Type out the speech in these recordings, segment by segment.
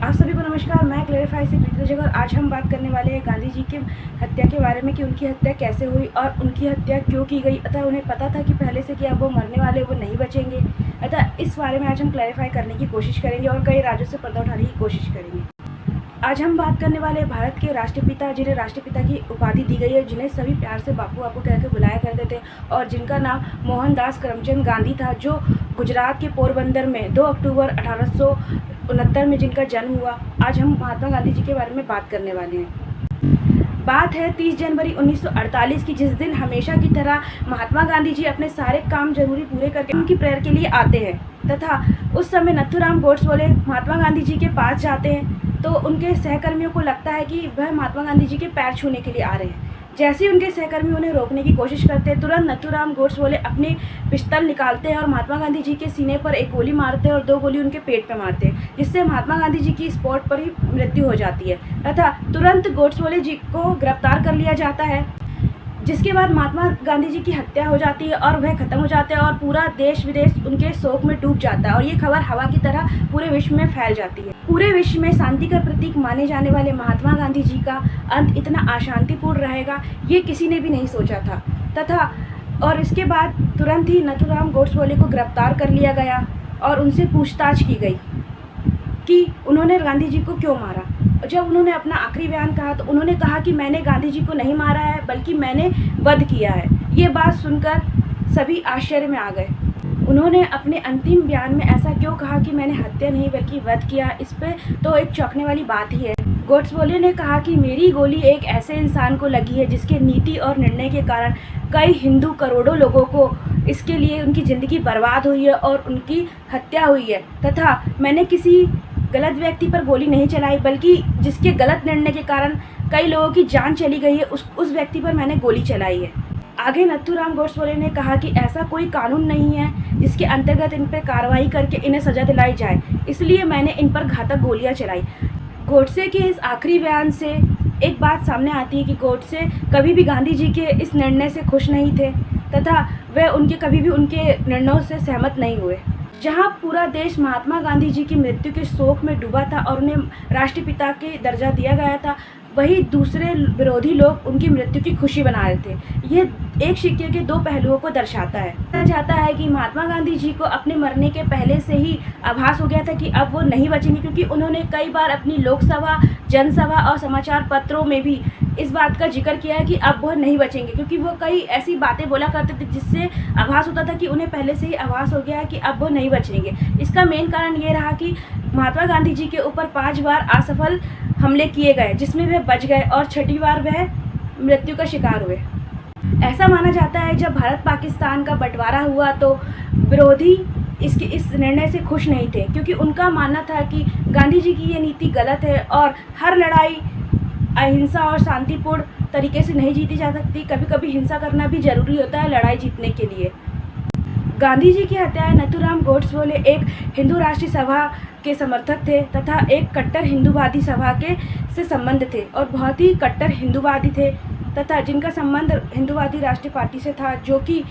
आप सभी को नमस्कार। मैं क्लैरिफाई से प्रीति जगह। आज हम बात करने वाले हैं गांधी जी की हत्या के बारे में कि उनकी हत्या कैसे हुई और उनकी हत्या क्यों की गई। अतः उन्हें पता था कि पहले से कि अब वो मरने वाले, वो नहीं बचेंगे। अतः इस बारे में आज हम क्लैरिफाई करने की कोशिश करेंगे और कई राज्यों से पर्दा उठाने की कोशिश करेंगे। आज हम बात करने वाले हैं भारत के राष्ट्रपिता, जिन्हें राष्ट्रपिता की उपाधि दी गई है, जिन्हें सभी प्यार से बापू बापू कहकर बुलाया करते थे और जिनका नाम मोहनदास करमचंद गांधी था, जो गुजरात के पोरबंदर में 2 अक्टूबर 1869 में जिनका जन्म हुआ। आज हम महात्मा गांधी जी के बारे में बात करने वाले हैं। बात है 30 जनवरी 1948 की, जिस दिन हमेशा की तरह महात्मा गांधी जी अपने सारे काम जरूरी पूरे करके उनकी प्रेयर के लिए आते हैं तथा उस समय नथुराम गोडसे महात्मा गांधी जी के पास जाते हैं तो उनके सहकर्मियों को लगता है कि वह महात्मा गांधी जी के पैर छूने के लिए आ रहे हैं। जैसे ही उनके सहकर्मी उन्हें रोकने की कोशिश करते हैं, तुरंत नथुराम गोडसे अपनी पिस्तौल निकालते हैं और महात्मा गांधी जी के सीने पर एक गोली मारते हैं और 2 गोली उनके पेट पर मारते हैं, जिससे महात्मा गांधी जी की स्पॉट पर ही मृत्यु हो जाती है तथा तुरंत गोडसे जी को गिरफ्तार कर लिया जाता है। जिसके बाद महात्मा गांधी जी की हत्या हो जाती है और वह खत्म हो जाते हैं और पूरा देश विदेश उनके शोक में डूब जाता है और ये खबर हवा की तरह पूरे विश्व में फैल जाती है। पूरे विश्व में शांति का प्रतीक माने जाने वाले महात्मा गांधी जी का अंत इतना अशांतिपूर्ण रहेगा, ये किसी ने भी नहीं सोचा था तथा और इसके बाद तुरंत ही नथुराम गोडसे को गिरफ्तार कर लिया गया और उनसे पूछताछ की गई कि उन्होंने गांधी जी को क्यों मारा। जब उन्होंने अपना आखिरी बयान कहा तो उन्होंने कहा कि मैंने गांधी जी को नहीं मारा है, बल्कि मैंने वध किया है। ये बात सुनकर सभी आश्चर्य में आ गए। उन्होंने अपने अंतिम बयान में ऐसा क्यों कहा कि मैंने हत्या नहीं बल्कि वध किया, इस पे तो एक चौंकने वाली बात ही है। गोडसे ने कहा कि मेरी गोली एक ऐसे इंसान को लगी है जिसके नीति और निर्णय के कारण कई हिंदू करोड़ों लोगों को इसके लिए उनकी ज़िंदगी बर्बाद हुई है और उनकी हत्या हुई है तथा मैंने किसी गलत व्यक्ति पर गोली नहीं चलाई, बल्कि जिसके गलत निर्णय के कारण कई लोगों की जान चली गई है, उस व्यक्ति पर मैंने गोली चलाई है। आगे नथुराम गोडसे ने कहा कि ऐसा कोई कानून नहीं है जिसके अंतर्गत इन पर कार्रवाई करके इन्हें सजा दिलाई जाए, इसलिए मैंने इन पर घातक गोलियां चलाई। गोडसे के इस आखिरी बयान से एक बात सामने आती है कि गोडसे कभी भी गांधी जी के इस निर्णय से खुश नहीं थे तथा वे कभी भी उनके निर्णयों से सहमत नहीं हुए। जहां पूरा देश महात्मा गांधी जी की मृत्यु के शोक में डूबा था और उन्हें राष्ट्रपिता के दर्जा दिया गया था, वही दूसरे विरोधी लोग उनकी मृत्यु की खुशी बना रहे थे। यह एक सिक्के के 2 पहलुओं को दर्शाता है। कहा जाता है कि महात्मा गांधी जी को अपने मरने के पहले से ही आभास हो गया था कि अब वो नहीं बचेंगे, क्योंकि उन्होंने कई बार अपनी लोकसभा, जनसभा और समाचार पत्रों में भी इस बात का जिक्र किया है कि अब वो नहीं बचेंगे, क्योंकि वो कई ऐसी बातें बोला करते थे जिससे आभास होता था कि उन्हें पहले से ही आभास हो गया है कि अब वो नहीं बचेंगे। इसका मेन कारण ये रहा कि महात्मा गांधी जी के ऊपर 5 बार असफल हमले किए गए, जिसमें वह बच गए और 6ठी बार वह मृत्यु का शिकार हुए। ऐसा माना जाता है जब भारत पाकिस्तान का बंटवारा हुआ तो विरोधी इस निर्णय से खुश नहीं थे, क्योंकि उनका मानना था कि गांधी जी की ये नीति गलत है और हर लड़ाई अहिंसा और शांतिपूर्ण तरीके से नहीं जीती जा सकती। कभी कभी हिंसा करना भी जरूरी होता है लड़ाई जीतने के लिए। गांधी जी की हत्याएं नथुराम गोडसे एक हिंदू राष्ट्रीय सभा के समर्थक थे तथा एक कट्टर हिंदूवादी सभा से संबंध थे और बहुत ही कट्टर हिंदूवादी थे तथा जिनका संबंध हिंदूवादी राष्ट्रीय पार्टी से था, जो कि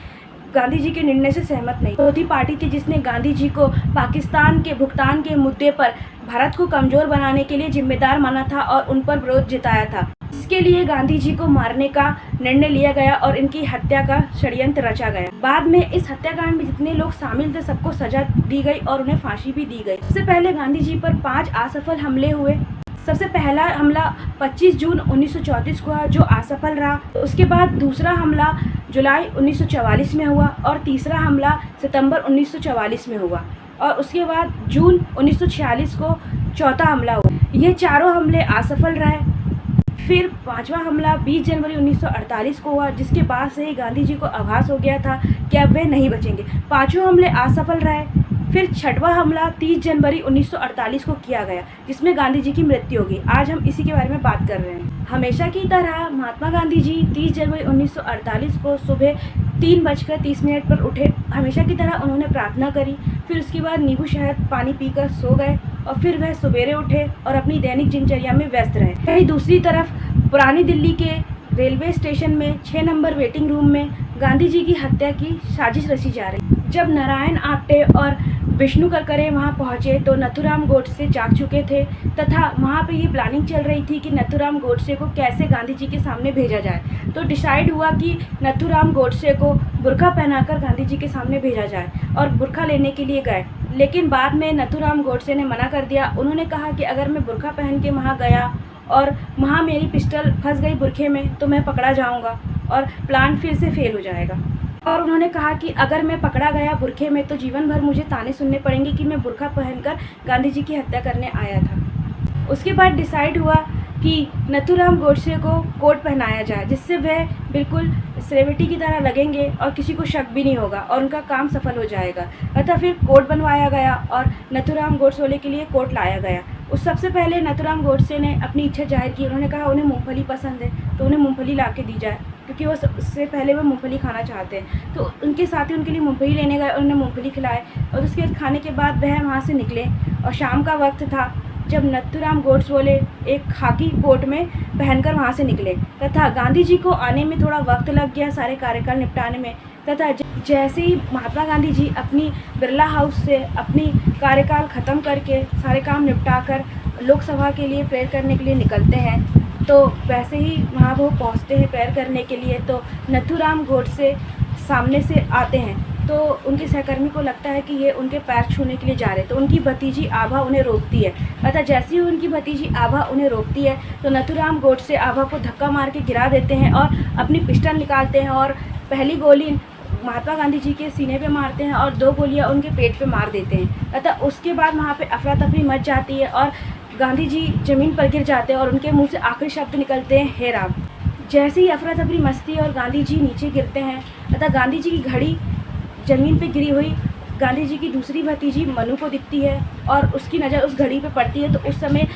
गांधी जी के निर्णय से सहमत नहीं। विरोधी पार्टी थी जिसने गांधी जी को पाकिस्तान के भुगतान के मुद्दे पर भारत को कमजोर बनाने के लिए जिम्मेदार माना था और उन पर विरोध जताया था। इसके लिए गांधी जी को मारने का निर्णय लिया गया और इनकी हत्या का षड्यंत्र रचा गया। बाद में इस हत्याकांड में जितने लोग शामिल थे सबको सजा दी गई और उन्हें फांसी भी दी गई। सबसे पहले गांधी जी पर 5 असफल हमले हुए। सबसे पहला हमला 25 जून 1934 को हुआ, जो असफल रहा। उसके बाद दूसरा हमला जुलाई 1944 में हुआ और तीसरा हमला सितंबर 1944 में हुआ और उसके बाद जून 1946 को चौथा हमला हुआ। ये चारों हमले असफल रहे। फिर 5वां हमला 20 जनवरी 1948 को हुआ, जिसके बाद से ही गांधी जी को आभास हो गया था कि अब वे नहीं बचेंगे। 5 हमले असफल रहे। फिर 6वां हमला 30 जनवरी 1948 को किया गया, जिसमें गांधी जी की मृत्यु होगी। आज हम इसी के बारे में बात कर रहे हैं। हमेशा की तरह महात्मा गांधी जी 30 जनवरी 1948 को सुबह 3:30 पर उठे। हमेशा की तरह उन्होंने प्रार्थना करी, फिर उसके बाद नींबू शहद पानी पीकर सो गए और फिर वह सवेरे उठे और अपनी दैनिक दिनचर्या में व्यस्त रहे। वहीं दूसरी तरफ पुरानी दिल्ली के रेलवे स्टेशन में 6 नंबर वेटिंग रूम में गांधी जी की हत्या की साजिश रची जा रही। जब नारायण आप्टे और विष्णु करकरे वहाँ पहुँचे तो नथुराम गोडसे जाग चुके थे तथा वहाँ पे ये प्लानिंग चल रही थी कि नथुराम गोडसे को कैसे गांधी जी के सामने भेजा जाए। तो डिसाइड हुआ कि नथुराम गोडसे को बुर्का पहनाकर गांधी जी के सामने भेजा जाए और बुर्का लेने के लिए गए। लेकिन बाद में नथुराम गोडसे ने मना कर दिया। उन्होंने कहा कि अगर मैं बुर्का पहन के वहाँ गया और वहाँ मेरी पिस्टल फंस गई बुरखे में तो मैं पकड़ा जाऊँगा और प्लान फिर से फेल हो जाएगा। और उन्होंने कहा कि अगर मैं पकड़ा गया बुरखे में तो जीवन भर मुझे ताने सुनने पड़ेंगे कि मैं बुर्का पहनकर गांधी जी की हत्या करने आया था। उसके बाद डिसाइड हुआ कि नथुराम गोडसे को कोट पहनाया जाए जिससे वह बिल्कुल सेलिब्रिटी की तरह लगेंगे और किसी को शक भी नहीं होगा और उनका काम सफल हो जाएगा। अतः फिर कोट बनवाया गया और नथुराम गोडसे के लिए कोट लाया गया। उस सबसे पहले नथुराम गोडसे ने अपनी इच्छा जाहिर की। उन्होंने कहा उन्हें मूंगफली पसंद है तो उन्हें मूंगफली ला के दी जाए, क्योंकि वो सबसे पहले वो मूंगफली खाना चाहते हैं। तो उनके साथी उनके लिए मूंगफली लेने गए और उन्हें मूंगफली खिलाए और उसके खाने के बाद वह वहाँ से निकले। और शाम का वक्त था जब नथुराम गोडसे एक खाकी कोट में पहनकर वहाँ से निकले तथा गांधी जी को आने में थोड़ा वक्त लग गया सारे कार्यकाल निपटाने में। तथा जैसे ही महात्मा गांधी जी अपनी बिरला हाउस से अपनी कार्यकाल ख़त्म करके सारे काम निपटा कर लोकसभा के लिए प्रेयर करने के लिए निकलते हैं तो वैसे ही वहाँ वो पहुँचते हैं प्रेयर करने के लिए। तो नथुराम गोडसे सामने से आते हैं तो उनके सहकर्मी को लगता है कि ये उनके पैर छूने के लिए जा रहे हैं। तो उनकी भतीजी आभा उन्हें रोकती है। अतः जैसे ही उनकी भतीजी आभा उन्हें रोकती है तो नथुराम गोडसे आभा को धक्का मार के गिरा देते हैं और अपनी पिस्टल निकालते हैं और पहली गोली महात्मा गांधी जी के सीने पे मारते हैं और 2 गोलियां उनके पेट पे मार देते हैं। अतः उसके बाद वहाँ पे अफरा तफरी मच जाती है और गांधी जी ज़मीन पर गिर जाते हैं और उनके मुंह से आखिरी शब्द निकलते हैं, हे राम। जैसे ही अफरा तफरी मचती है और गांधी जी नीचे गिरते हैं अतः गांधी जी की घड़ी ज़मीन पे गिरी हुई गांधी जी की दूसरी भतीजी मनु को दिखती है और उसकी नज़र उस घड़ी पे पड़ती है। तो उस समय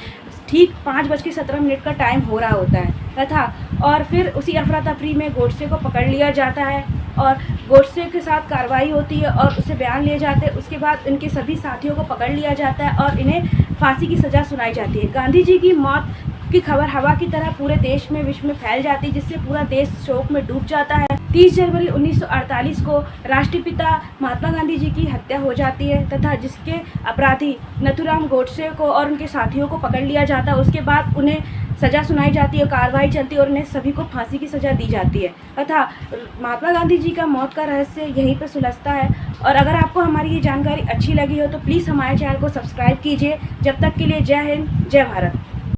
ठीक 5:17 का टाइम हो रहा होता है तथा और फिर उसी अफरा तफरी में गोडसे को पकड़ लिया जाता है और गोडसे के साथ कार्रवाई होती है और उससे बयान लिए जाते हैं। उसके बाद इनके सभी साथियों को पकड़ लिया जाता है और इन्हें फांसी की सज़ा सुनाई जाती है। गांधी जी की मौत की खबर हवा की तरह पूरे देश में विश्व में फैल जाती है जिससे पूरा देश शोक में डूब जाता है। 30 जनवरी 1948 को राष्ट्रपिता महात्मा गांधी जी की हत्या हो जाती है तथा जिसके अपराधी नथुराम गोडसे को और उनके साथियों को पकड़ लिया जाता है। उसके बाद उन्हें सज़ा सुनाई जाती है, कार्रवाई चलती है और उन्हें सभी को फांसी की सज़ा दी जाती है तथा महात्मा गांधी जी का मौत का रहस्य यहीं पर सुलझता है। और अगर आपको हमारी ये जानकारी अच्छी लगी हो तो प्लीज़ हमारे चैनल को सब्सक्राइब कीजिए। जब तक के लिए जय हिंद, जय भारत।